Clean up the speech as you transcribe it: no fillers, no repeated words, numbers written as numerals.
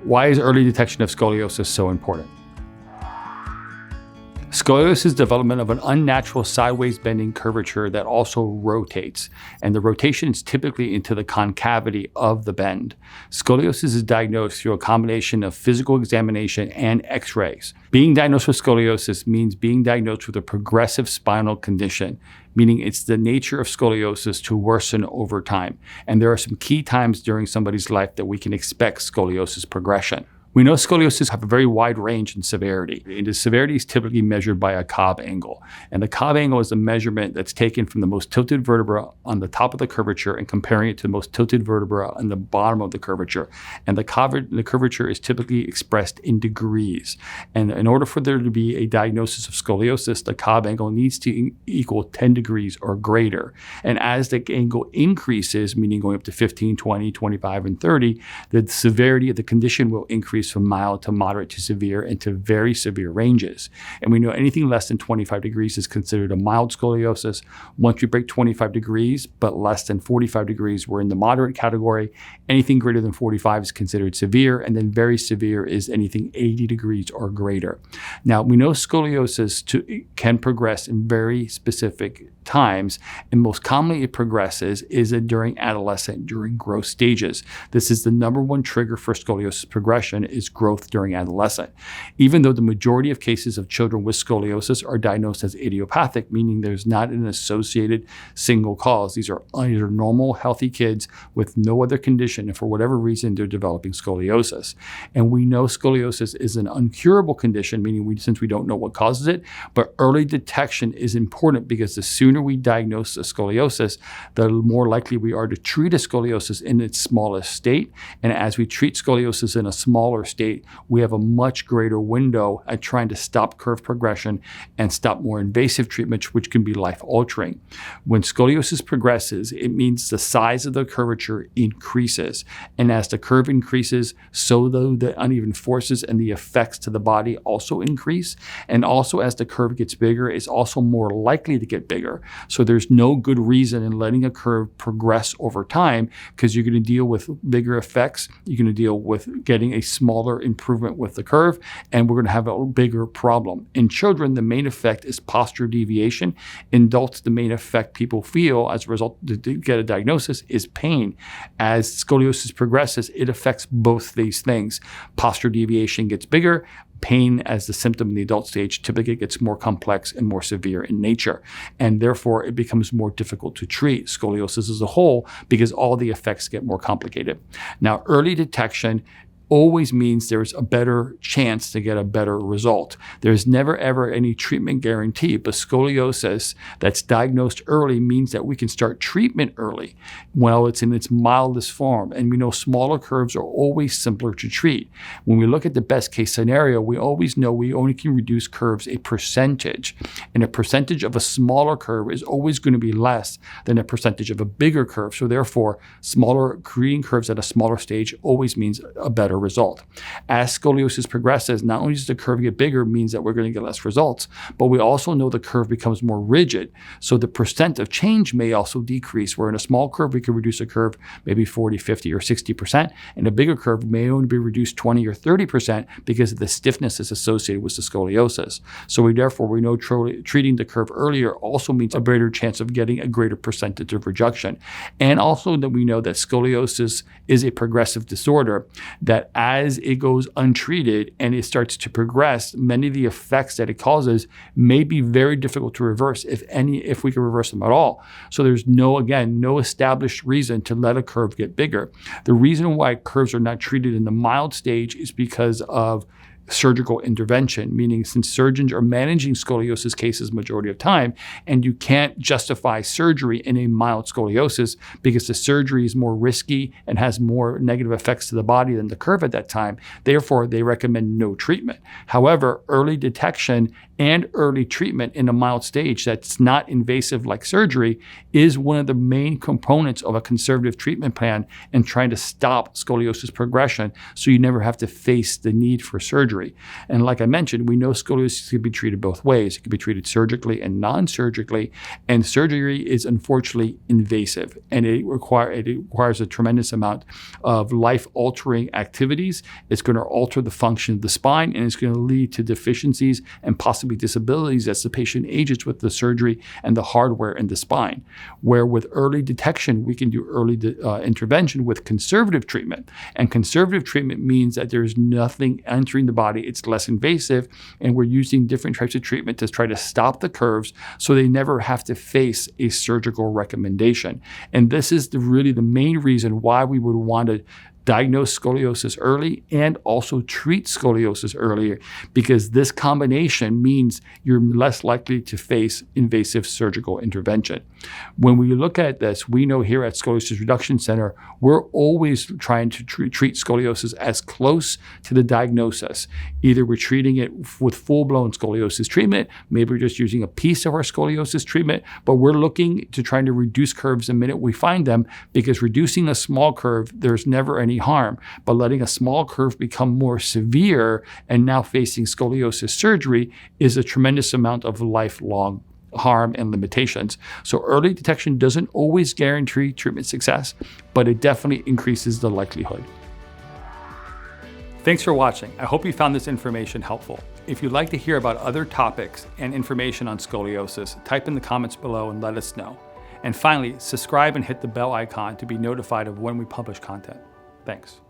Why is early detection of scoliosis so important? Scoliosis is development of an unnatural sideways bending curvature that also rotates, and the rotation is typically into the concavity of the bend. Scoliosis is diagnosed through a combination of physical examination and x-rays. Being diagnosed with scoliosis means being diagnosed with a progressive spinal condition, meaning it's the nature of scoliosis to worsen over time. And there are some key times during somebody's life that we can expect scoliosis progression. We know scoliosis have a very wide range in severity. And the severity is typically measured by a Cobb angle. And the Cobb angle is a measurement that's taken from the most tilted vertebra on the top of the curvature and comparing it to the most tilted vertebra on the bottom of the curvature. And the curvature is typically expressed in degrees. And in order for there to be a diagnosis of scoliosis, the Cobb angle needs to equal 10 degrees or greater. And as the angle increases, meaning going up to 15, 20, 25, and 30, the severity of the condition will increase from mild to moderate to severe into very severe ranges. And we know anything less than 25 degrees is considered a mild scoliosis. Once we break 25 degrees, but less than 45 degrees, we're in the moderate category. Anything greater than 45 is considered severe, and then very severe is anything 80 degrees or greater. Now, we know scoliosis can progress in very specific times, and most commonly it progresses is during adolescence, during growth stages. This is the number one trigger for scoliosis progression is growth during adolescence. Even though the majority of cases of children with scoliosis are diagnosed as idiopathic, meaning there's not an associated single cause. These are normal, healthy kids with no other condition, and for whatever reason, they're developing scoliosis. And we know scoliosis is an uncurable condition, meaning since we don't know what causes it, but early detection is important because the sooner we diagnose a scoliosis, the more likely we are to treat a scoliosis in its smallest state. And as we treat scoliosis in a smaller state, we have a much greater window at trying to stop curve progression and stop more invasive treatments, which can be life-altering. When scoliosis progresses, it means the size of the curvature increases. And as the curve increases, so the uneven forces and the effects to the body also increase. And also as the curve gets bigger, it's also more likely to get bigger. So there's no good reason in letting a curve progress over time because you're going to deal with bigger effects. You're going to deal with getting a smaller improvement with the curve, and we're going to have a bigger problem. In children, the main effect is posture deviation. In adults, the main effect people feel as a result to get a diagnosis is pain. As scoliosis progresses, it affects both these things. Posture deviation gets bigger. Pain as the symptom in the adult stage typically gets more complex and more severe in nature. And therefore, it becomes more difficult to treat scoliosis as a whole because all the effects get more complicated. Now, early detection always means there's a better chance to get a better result. There's never ever any treatment guarantee, but scoliosis that's diagnosed early means that we can start treatment early while it's in its mildest form. And we know smaller curves are always simpler to treat. When we look at the best case scenario, we always know we only can reduce curves a percentage. And a percentage of a smaller curve is always going to be less than a percentage of a bigger curve. So therefore, creating curves at a smaller stage always means a better result. As scoliosis progresses, not only does the curve get bigger, means that we're going to get less results, but we also know the curve becomes more rigid. So the percent of change may also decrease, where in a small curve, we can reduce a curve maybe 40, 50, or 60%, and a bigger curve may only be reduced 20 or 30% because of the stiffness is associated with the scoliosis. So we know treating the curve earlier also means a greater chance of getting a greater percentage of reduction. And also that we know that scoliosis is a progressive disorder that as it goes untreated and it starts to progress, many of the effects that it causes may be very difficult to reverse, if we can reverse them at all. So there's no established reason to let a curve get bigger. The reason why curves are not treated in the mild stage is because of surgical intervention, meaning since surgeons are managing scoliosis cases majority of time, and you can't justify surgery in a mild scoliosis because the surgery is more risky and has more negative effects to the body than the curve at that time. Therefore, they recommend no treatment. However, early detection and early treatment in a mild stage that's not invasive like surgery is one of the main components of a conservative treatment plan and trying to stop scoliosis progression so you never have to face the need for surgery. surgery. And like I mentioned, we know scoliosis can be treated both ways. It can be treated surgically and non-surgically. And surgery is unfortunately invasive, and it requires a tremendous amount of life-altering activities. It's going to alter the function of the spine, and it's going to lead to deficiencies and possibly disabilities as the patient ages with the surgery and the hardware in the spine. Where with early detection, we can do early intervention with conservative treatment. And conservative treatment means that there's nothing entering the body. It's less invasive, and we're using different types of treatment to try to stop the curves so they never have to face a surgical recommendation. And this is really the main reason why we would want to diagnose scoliosis early and also treat scoliosis earlier, because this combination means you're less likely to face invasive surgical intervention. When we look at this, we know here at Scoliosis Reduction Center, we're always trying to treat scoliosis as close to the diagnosis. Either we're treating it with full-blown scoliosis treatment, maybe we're just using a piece of our scoliosis treatment, but we're looking to trying to reduce curves the minute we find them, because reducing a small curve, there's never any harm. But letting a small curve become more severe and now facing scoliosis surgery is a tremendous amount of lifelong harm and limitations. So early detection doesn't always guarantee treatment success, but it definitely increases the likelihood. Thanks for watching. I hope you found this information helpful. If you'd like to hear about other topics and information on scoliosis, type in the comments below and let us know. And finally, subscribe and hit the bell icon to be notified of when we publish content. Thanks.